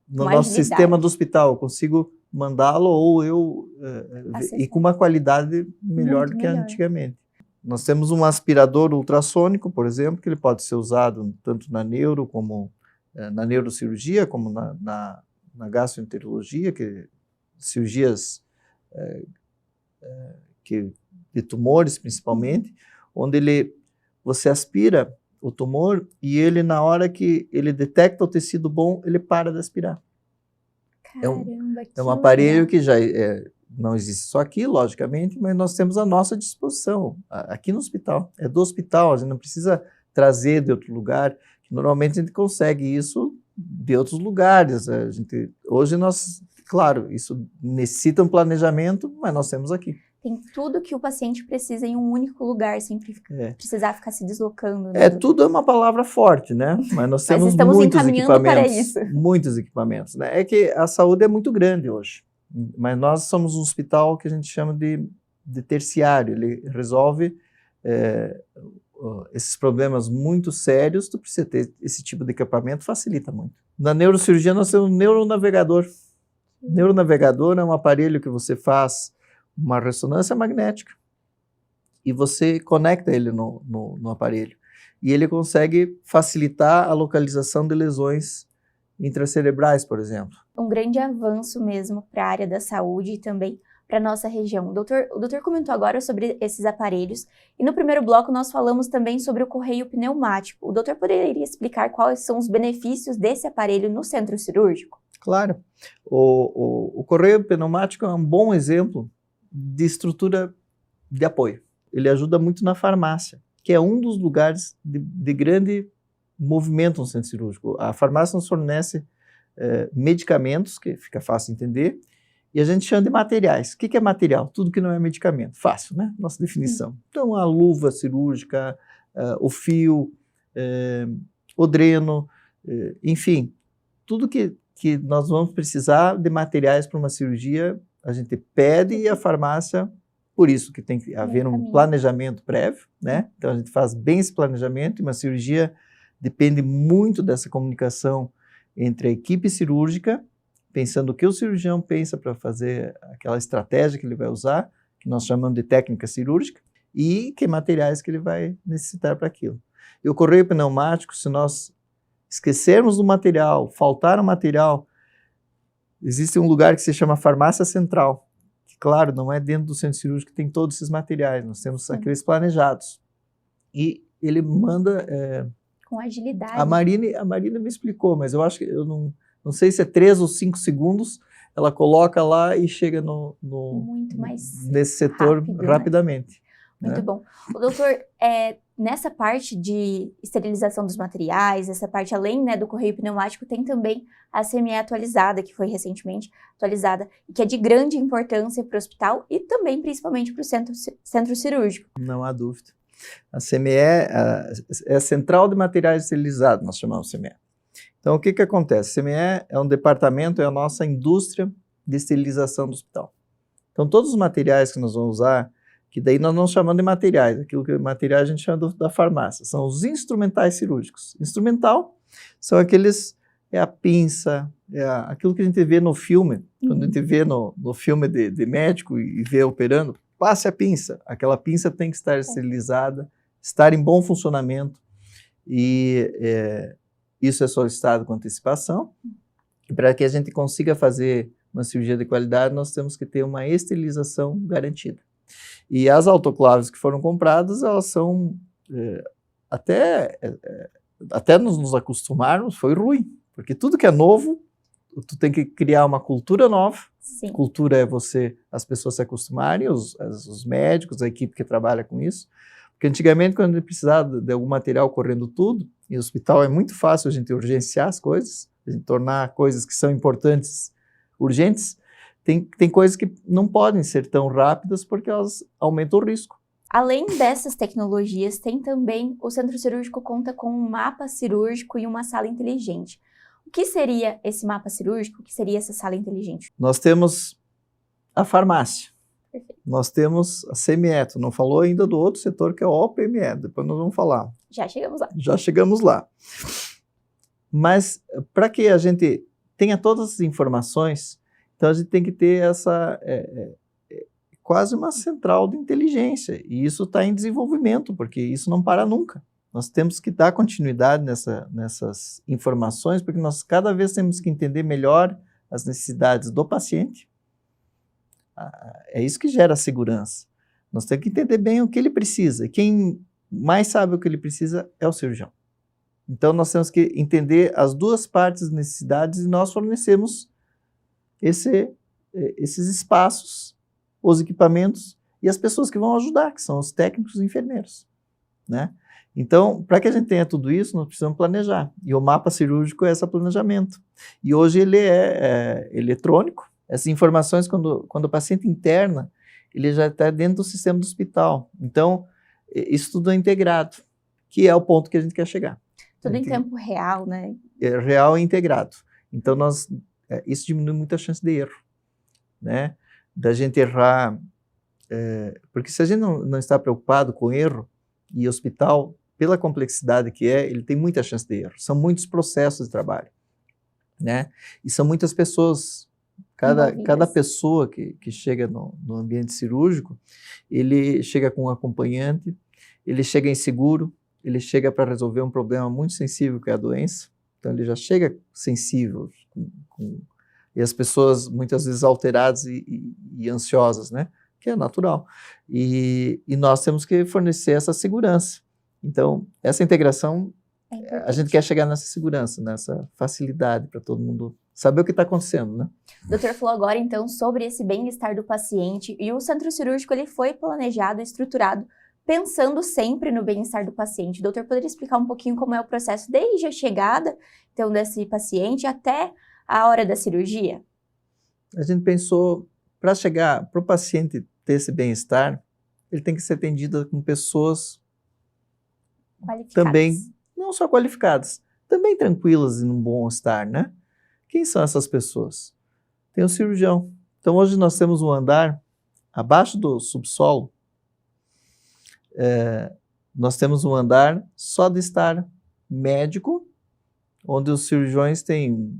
nosso sistema do hospital. Eu consigo mandá-lo ou eu e com uma qualidade melhor do que antigamente. Nós temos um aspirador ultrassônico, por exemplo, que ele pode ser usado tanto na neuro como na neurocirurgia, como na gastroenterologia, que cirurgias de tumores principalmente, onde você aspira o tumor e ele, na hora que ele detecta o tecido bom, ele para de aspirar. Caramba, é um aparelho que já não existe só aqui, logicamente, mas nós temos à nossa disposição, aqui no hospital. É do hospital, a gente não precisa trazer de outro lugar. Normalmente a gente consegue isso de outros lugares. Hoje nós, claro, isso necessita um planejamento, mas nós temos aqui. Tem tudo que o paciente precisa em um único lugar, sem precisar ficar se deslocando. Né? Tudo é uma palavra forte, né? Mas nós temos muitos equipamentos. Para isso. Muitos equipamentos, né? É que a saúde é muito grande hoje. Mas nós somos um hospital que a gente chama de terciário, ele resolve esses problemas muito sérios, tu precisa ter esse tipo de equipamento, facilita muito. Na neurocirurgia nós temos um neuronavegador. O neuronavegador é um aparelho que você faz uma ressonância magnética e você conecta ele no aparelho. E ele consegue facilitar a localização de lesões intracerebrais, por exemplo. Um grande avanço mesmo para a área da saúde e também para a nossa região. O doutor comentou agora sobre esses aparelhos e no primeiro bloco nós falamos também sobre o correio pneumático. O doutor poderia explicar quais são os benefícios desse aparelho no centro cirúrgico? Claro. O correio pneumático é um bom exemplo de estrutura de apoio. Ele ajuda muito na farmácia, que é um dos lugares de grande movimento no centro cirúrgico. A farmácia nos fornece medicamentos, que fica fácil entender, e a gente chama de materiais. O que é material? Tudo que não é medicamento. Fácil, né? Nossa definição. Então, a luva cirúrgica, o fio, o dreno, enfim, tudo que nós vamos precisar de materiais para uma cirurgia, a gente pede e a farmácia, por isso que tem que haver um planejamento prévio, né? Então, a gente faz bem esse planejamento, e uma cirurgia depende muito dessa comunicação entre a equipe cirúrgica, pensando o que o cirurgião pensa para fazer aquela estratégia que ele vai usar, que nós chamamos de técnica cirúrgica, e que materiais que ele vai necessitar para aquilo. E o correio pneumático, se nós esquecermos do material, faltar o material, existe um lugar que se chama farmácia central, que, claro, não é dentro do centro cirúrgico que tem todos esses materiais, nós temos aqueles planejados. E ele manda... com agilidade. A Marina me explicou, mas eu acho que eu não sei se é 3 ou 5 segundos, ela coloca lá e chega muito mais nesse setor rápido, rapidamente. Né? Muito né? bom. O doutor, nessa parte de esterilização dos materiais, essa parte além, né, do correio pneumático, tem também a CME atualizada, que foi recentemente atualizada, e que é de grande importância para o hospital e também, principalmente, para o centro cirúrgico. Não há dúvida. A CME é a Central de Materiais Esterilizados, nós chamamos CME. Então, o que acontece? A CME é um departamento, é a nossa indústria de esterilização do hospital. Então, todos os materiais que nós vamos usar, que daí nós não chamamos de materiais, aquilo que materiais a gente chama da farmácia, são os instrumentais cirúrgicos. Instrumental são aqueles, a pinça, aquilo que a gente vê no filme, quando a gente vê no filme de médico e vê operando, passe a pinça. Aquela pinça tem que estar esterilizada, estar em bom funcionamento e isso é solicitado com antecipação. E para que a gente consiga fazer uma cirurgia de qualidade, nós temos que ter uma esterilização garantida. E as autoclaves que foram compradas, elas são, até nos acostumarmos, foi ruim, porque tudo que é novo, tu tem que criar uma cultura nova. Sim. Cultura é as pessoas se acostumarem, os médicos, a equipe que trabalha com isso. Porque antigamente, quando a gente precisava de algum material correndo tudo, e no hospital é muito fácil a gente urgenciar as coisas, a gente tornar coisas que são importantes urgentes, tem coisas que não podem ser tão rápidas porque elas aumentam o risco. Além dessas tecnologias, tem também, o centro cirúrgico conta com um mapa cirúrgico e uma sala inteligente. O que seria esse mapa cirúrgico? O que seria essa sala inteligente? Nós temos a farmácia. Perfeito. Nós temos a CME. Tu não falou ainda do outro setor que é o OPME. Depois nós vamos falar. Já chegamos lá. Já chegamos lá. Mas para que a gente tenha todas as informações, então a gente tem que ter essa quase uma central de inteligência. E isso está em desenvolvimento, porque isso não para nunca. Nós temos que dar continuidade nessas informações, porque nós cada vez temos que entender melhor as necessidades do paciente. É isso que gera segurança. Nós temos que entender bem o que ele precisa. E quem mais sabe o que ele precisa é o cirurgião. Então, nós temos que entender as duas partes das necessidades e nós fornecemos esses espaços, os equipamentos e as pessoas que vão ajudar, que são os técnicos e enfermeiros, né? Então, para que a gente tenha tudo isso, nós precisamos planejar. E o mapa cirúrgico é esse planejamento. E hoje ele é eletrônico. Essas informações, quando o paciente interna, ele já está dentro do sistema do hospital. Então, isso tudo é integrado, que é o ponto que a gente quer chegar. Tudo em tempo real, né? É real e integrado. Então, isso diminui muito a chance de erro. né? Da gente errar, porque se a gente não está preocupado com erro, e hospital, pela complexidade que ele tem muita chance de erro. São muitos processos de trabalho, né? E são muitas pessoas. Cada pessoa que chega no ambiente cirúrgico, ele chega com um acompanhante, ele chega inseguro, ele chega para resolver um problema muito sensível que é a doença, então ele já chega sensível, e as pessoas muitas vezes alteradas e ansiosas, né? Que é natural. E nós temos que fornecer essa segurança. Então, essa integração, a gente quer chegar nessa segurança, nessa facilidade para todo mundo saber o que está acontecendo, né? O doutor falou agora, então, sobre esse bem-estar do paciente, e o centro cirúrgico ele foi planejado e estruturado pensando sempre no bem-estar do paciente. O doutor poderia explicar um pouquinho como é o processo desde a chegada, então, desse paciente até a hora da cirurgia? A gente pensou, para chegar, para o paciente ter esse bem-estar, ele tem que ser atendido com pessoas Qualificadas. Também, não só qualificadas, também tranquilas e num bom estar, né? Quem são essas pessoas? Tem o cirurgião. Então, hoje nós temos um andar abaixo do subsolo. Nós temos um andar só de estar médico, onde os cirurgiões têm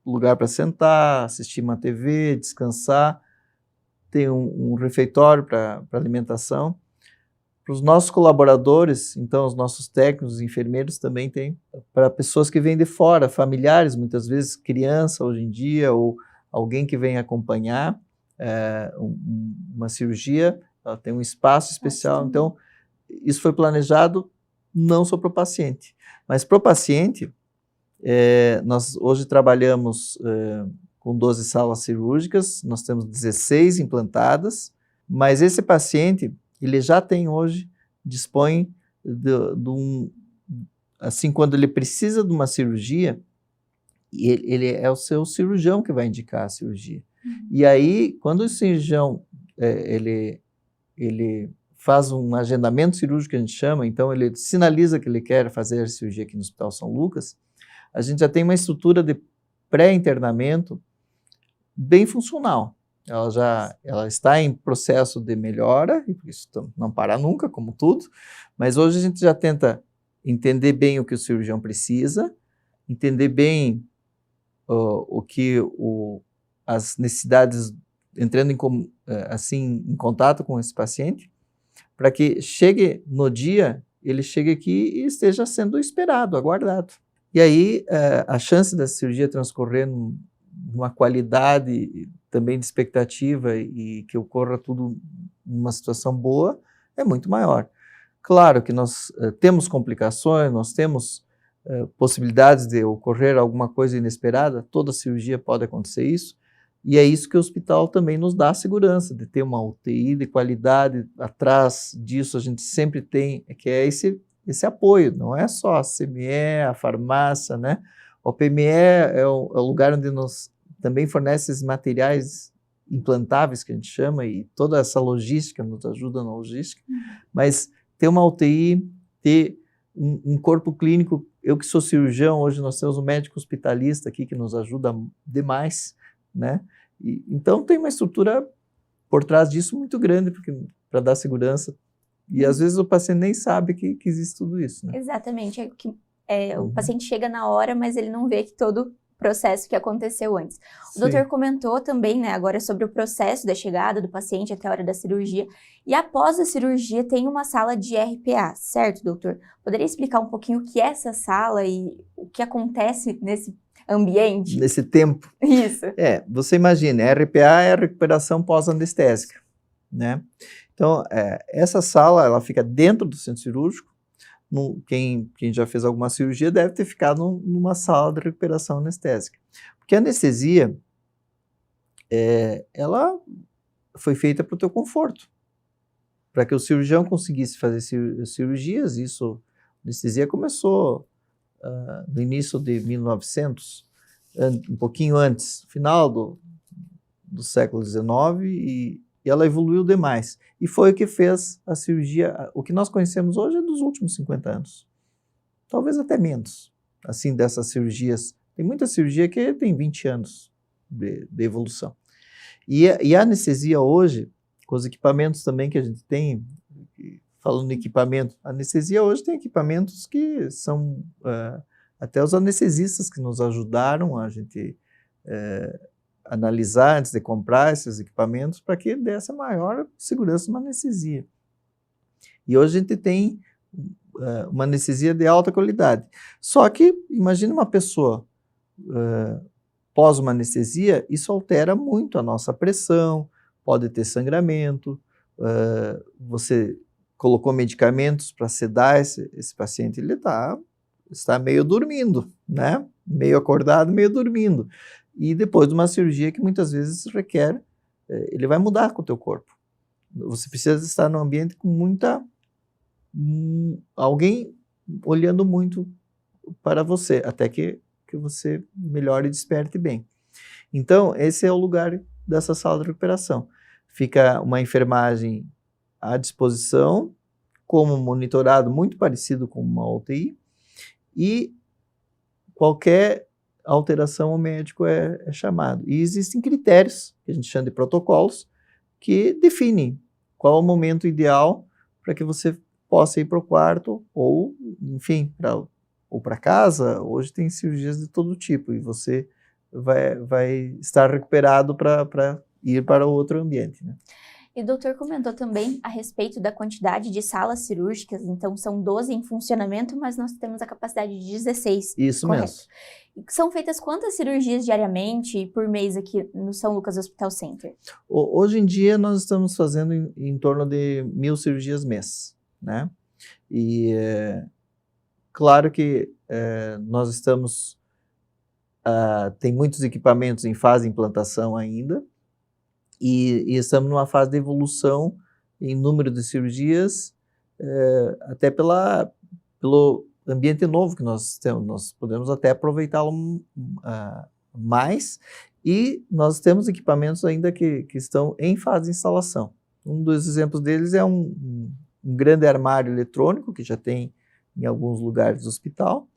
lugar para sentar, assistir uma TV, descansar, tem um refeitório para alimentação. Para os nossos colaboradores, então os nossos técnicos, os enfermeiros também tem. Para pessoas que vêm de fora, familiares, muitas vezes criança hoje em dia, ou alguém que vem acompanhar uma cirurgia, ela tem um espaço especial. Então, isso foi planejado não só para o paciente, mas para o paciente, nós hoje trabalhamos com 12 salas cirúrgicas, nós temos 16 implantadas, mas esse paciente, ele já tem hoje, dispõe de um, assim, quando ele precisa de uma cirurgia, ele é o seu cirurgião que vai indicar a cirurgia. E aí, quando o cirurgião, ele faz um agendamento cirúrgico, que a gente chama, então ele sinaliza que ele quer fazer a cirurgia aqui no Hospital São Lucas, a gente já tem uma estrutura de pré-internamento bem funcional. Ela está em processo de melhora, e isso não para nunca, como tudo, mas hoje a gente já tenta entender bem o que o cirurgião precisa, entender bem as necessidades, entrando em contato com esse paciente, para que chegue no dia, ele chegue aqui e esteja sendo esperado, aguardado. E aí a chance da cirurgia transcorrer numa qualidade também de expectativa e que ocorra tudo numa situação boa é muito maior. Claro que nós temos complicações, nós temos possibilidades de ocorrer alguma coisa inesperada, toda cirurgia pode acontecer isso, e é isso que o hospital também nos dá a segurança, de ter uma UTI de qualidade. Atrás disso a gente sempre tem, que é esse apoio, não é só a CME, a farmácia, né? O PME é o lugar onde nos também fornece esses materiais implantáveis, que a gente chama, e toda essa logística nos ajuda na logística, mas ter uma UTI, ter um corpo clínico, eu que sou cirurgião, hoje nós temos um médico hospitalista aqui que nos ajuda demais, né? Então tem uma estrutura por trás disso muito grande para dar segurança, e às vezes o paciente nem sabe que existe tudo isso, né? Exatamente, o paciente chega na hora, mas ele não vê que todo processo que aconteceu antes. O doutor comentou também, né, agora sobre o processo da chegada do paciente até a hora da cirurgia, e após a cirurgia tem uma sala de RPA, certo, doutor? Poderia explicar um pouquinho o que é essa sala e o que acontece nesse ambiente? Nesse tempo? Isso. Você imagina, a RPA é a recuperação pós-anestésica, né? Então, essa sala, ela fica dentro do centro cirúrgico. Quem já fez alguma cirurgia deve ter ficado numa sala de recuperação anestésica. Porque a anestesia, ela foi feita para o teu conforto. Para que o cirurgião conseguisse fazer cirurgias, a anestesia começou no início de 1900, um pouquinho antes, final do século XIX, e ela evoluiu demais. E foi o que fez a cirurgia, o que nós conhecemos hoje é dos últimos 50 anos. Talvez até menos, assim, dessas cirurgias. Tem muita cirurgia que tem 20 anos de evolução. E a anestesia hoje, com os equipamentos também que a gente tem, falando em equipamento, a anestesia hoje tem equipamentos que são até os anestesistas que nos ajudaram a gente analisar antes de comprar esses equipamentos para que desse a maior segurança numa anestesia. E hoje a gente tem uma anestesia de alta qualidade. Só que, imagine uma pessoa pós uma anestesia, isso altera muito a nossa pressão, pode ter sangramento, você colocou medicamentos para sedar esse paciente, ele está meio dormindo, né? Meio acordado, meio dormindo. E depois de uma cirurgia que muitas vezes requer, ele vai mudar com o teu corpo. Você precisa estar num ambiente com alguém olhando muito para você, até que você melhore e desperte bem. Então, esse é o lugar dessa sala de recuperação. Fica uma enfermagem à disposição, como monitorado muito parecido com uma UTI, e qualquer alteração o médico é chamado. E existem critérios, que a gente chama de protocolos, que definem qual é o momento ideal para que você possa ir para o quarto ou, enfim, ou para casa. Hoje tem cirurgias de todo tipo e você vai estar recuperado para ir para outro ambiente, né? E o doutor comentou também a respeito da quantidade de salas cirúrgicas, então são 12 em funcionamento, mas nós temos a capacidade de 16. Isso correto? mesmo. E são feitas quantas cirurgias diariamente e por mês aqui no São Lucas Hospital Center? Hoje em dia nós estamos fazendo em torno de 1.000 cirurgias mês, né? E claro que nós estamos, tem muitos equipamentos em fase de implantação ainda, e estamos numa fase de evolução em número de cirurgias, até pelo ambiente novo que nós temos. Nós podemos até aproveitá-lo mais, e nós temos equipamentos ainda que estão em fase de instalação. Um dos exemplos deles é um grande armário eletrônico, que já tem em alguns lugares do hospital,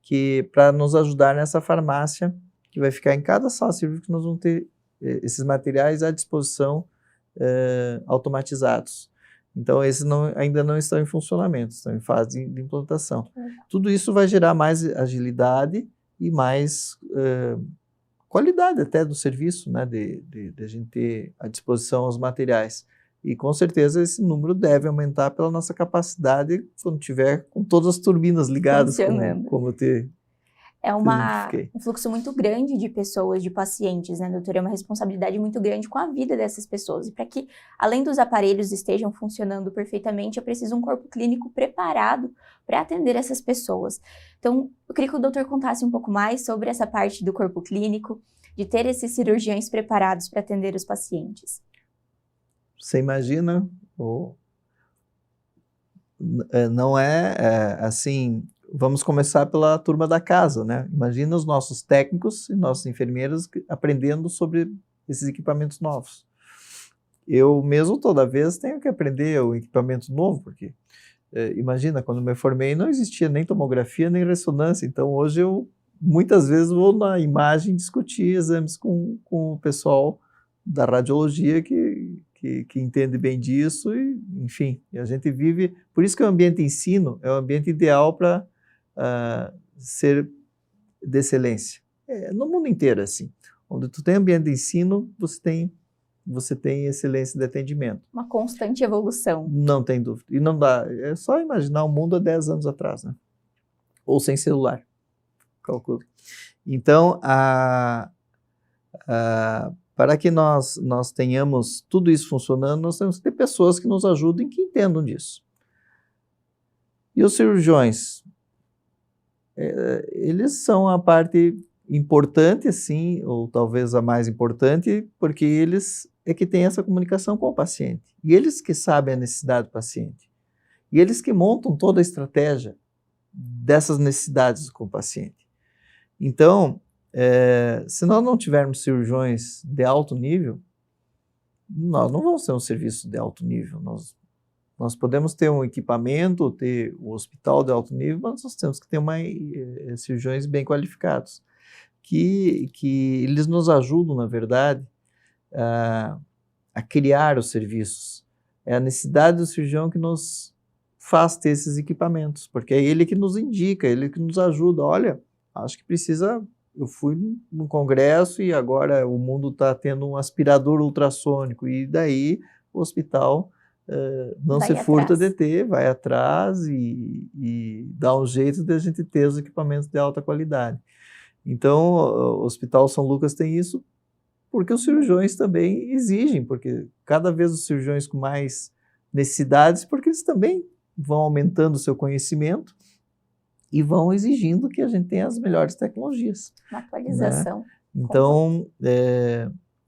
que para nos ajudar nessa farmácia, que vai ficar em cada sala cirúrgica, nós vamos ter esses materiais à disposição automatizados. Então, esses ainda não estão em funcionamento, estão em fase de implantação. Tudo isso vai gerar mais agilidade e mais qualidade até do serviço, né, de a gente ter à disposição os materiais. E com certeza esse número deve aumentar pela nossa capacidade quando tiver com todas as turbinas ligadas, como ter. É um fluxo muito grande de pessoas, de pacientes, né, doutor? É uma responsabilidade muito grande com a vida dessas pessoas. E para que, além dos aparelhos estejam funcionando perfeitamente, é preciso um corpo clínico preparado para atender essas pessoas. Então, eu queria que o doutor contasse um pouco mais sobre essa parte do corpo clínico, de ter esses cirurgiões preparados para atender os pacientes. Você imagina, não é assim. Vamos começar pela turma da casa, né? Imagina os nossos técnicos e nossos enfermeiros aprendendo sobre esses equipamentos novos. Eu mesmo toda vez tenho que aprender o equipamento novo, porque imagina, quando me formei não existia nem tomografia nem ressonância, então hoje eu muitas vezes vou na imagem discutir exames com o pessoal da radiologia que entende bem disso e, enfim, a gente vive. Por isso que o ambiente de ensino é o ambiente ideal para ser de excelência. No mundo inteiro, assim. Onde tu tem ambiente de ensino, você tem excelência de atendimento. Uma constante evolução. Não tem dúvida. E não dá. É só imaginar o mundo há 10 anos atrás, né? Ou sem celular. Calcule. Então, para que nós tenhamos tudo isso funcionando, nós temos que ter pessoas que nos ajudem, que entendam disso. E os cirurgiões, eles são a parte importante, assim, ou talvez a mais importante, porque eles é que têm essa comunicação com o paciente. E eles que sabem a necessidade do paciente. E eles que montam toda a estratégia dessas necessidades com o paciente. Então, se nós não tivermos cirurgiões de alto nível, nós não vamos ter um serviço de alto nível. Nós podemos ter um equipamento, ter um hospital de alto nível, mas nós temos que ter cirurgiões bem qualificados, que eles nos ajudam, na verdade, a criar os serviços. É a necessidade do cirurgião que nos faz ter esses equipamentos, porque é ele que nos indica, ele que nos ajuda. Olha, acho que precisa... Eu fui num congresso e agora o mundo está tendo um aspirador ultrassônico, e daí o hospital não se furta de ter, vai atrás e dá um jeito de a gente ter os equipamentos de alta qualidade. Então, o Hospital São Lucas tem isso porque os cirurgiões também exigem, porque cada vez os cirurgiões com mais necessidades, porque eles também vão aumentando o seu conhecimento e vão exigindo que a gente tenha as melhores tecnologias. Uma atualização. Né? Então,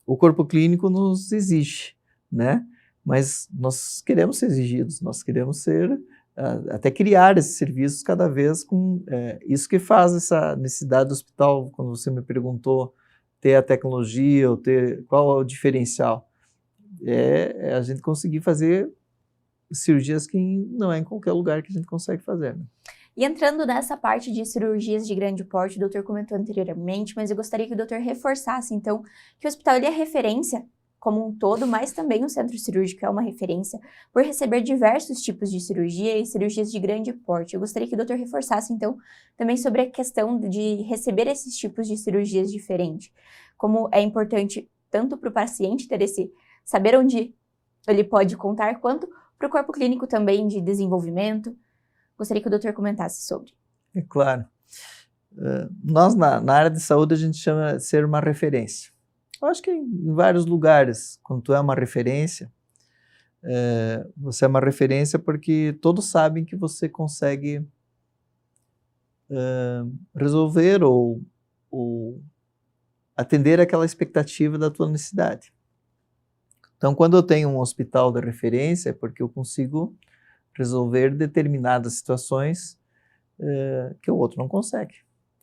o corpo clínico nos exige, né? Mas nós queremos ser exigidos, nós queremos ser, até criar esses serviços cada vez com... isso que faz essa necessidade do hospital, quando você me perguntou, ter a tecnologia, ou ter qual é o diferencial. É a gente conseguir fazer cirurgias que não é em qualquer lugar que a gente consegue fazer, né? E entrando nessa parte de cirurgias de grande porte, o doutor comentou anteriormente, mas eu gostaria que o doutor reforçasse, então, que o hospital ele é referência como um todo, mas também o centro cirúrgico é uma referência por receber diversos tipos de cirurgia e cirurgias de grande porte. Eu gostaria que o doutor reforçasse, então, também sobre a questão de receber esses tipos de cirurgias diferentes. Como é importante tanto para o paciente ter saber onde ele pode contar, quanto para o corpo clínico também de desenvolvimento. Gostaria que o doutor comentasse sobre. É claro. Nós, na área de saúde, a gente chama de ser uma referência. Eu acho que em vários lugares, quando tu é uma referência, você é uma referência porque todos sabem que você consegue resolver ou atender aquela expectativa da tua necessidade. Então, quando eu tenho um hospital de referência, é porque eu consigo resolver determinadas situações que o outro não consegue.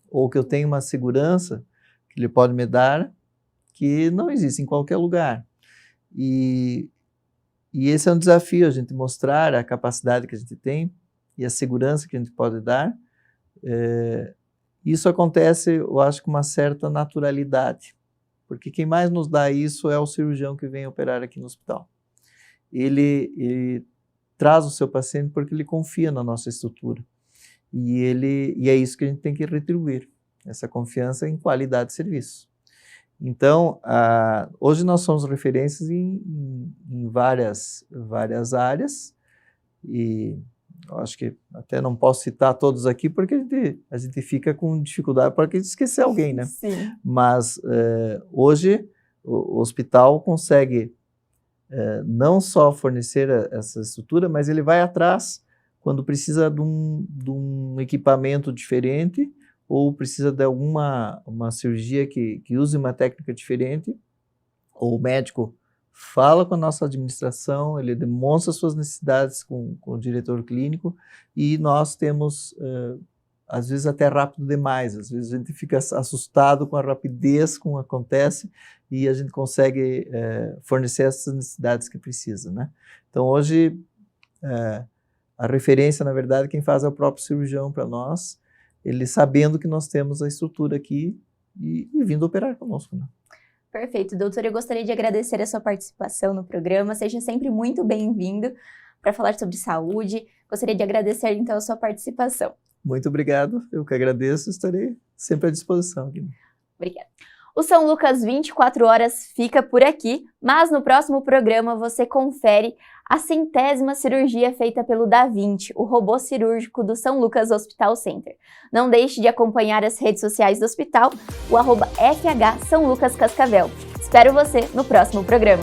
Ou que eu tenho uma segurança que ele pode me dar que não existe em qualquer lugar. E esse é um desafio, a gente mostrar a capacidade que a gente tem e a segurança que a gente pode dar. Isso acontece, eu acho, com uma certa naturalidade, porque quem mais nos dá isso é o cirurgião que vem operar aqui no hospital. Ele traz o seu paciente porque ele confia na nossa estrutura. E é isso que a gente tem que retribuir, essa confiança em qualidade de serviço. Então, hoje nós somos referências em várias áreas, e eu acho que até não posso citar todos aqui, porque a gente fica com dificuldade para esquecer alguém, né? Sim. Mas hoje o hospital consegue não só fornecer essa estrutura, mas ele vai atrás quando precisa de um equipamento diferente ou precisa de uma cirurgia que use uma técnica diferente, ou o médico fala com a nossa administração, ele demonstra suas necessidades com o diretor clínico, e nós temos, às vezes até rápido demais, às vezes a gente fica assustado com a rapidez como acontece, e a gente consegue fornecer essas necessidades que precisa, né? Então hoje, a referência, na verdade, quem faz é o próprio cirurgião para nós, ele sabendo que nós temos a estrutura aqui e vindo operar conosco, né? Perfeito, doutor, eu gostaria de agradecer a sua participação no programa, seja sempre muito bem-vindo para falar sobre saúde. Gostaria de agradecer, então, a sua participação. Muito obrigado, eu que agradeço, estarei sempre à disposição aqui. Obrigada. O São Lucas 24 Horas fica por aqui, mas no próximo programa você confere a 100ª cirurgia feita pelo Da Vinci, o robô cirúrgico do São Lucas Hospital Center. Não deixe de acompanhar as redes sociais do hospital, o @FH São Lucas Cascavel. Espero você no próximo programa.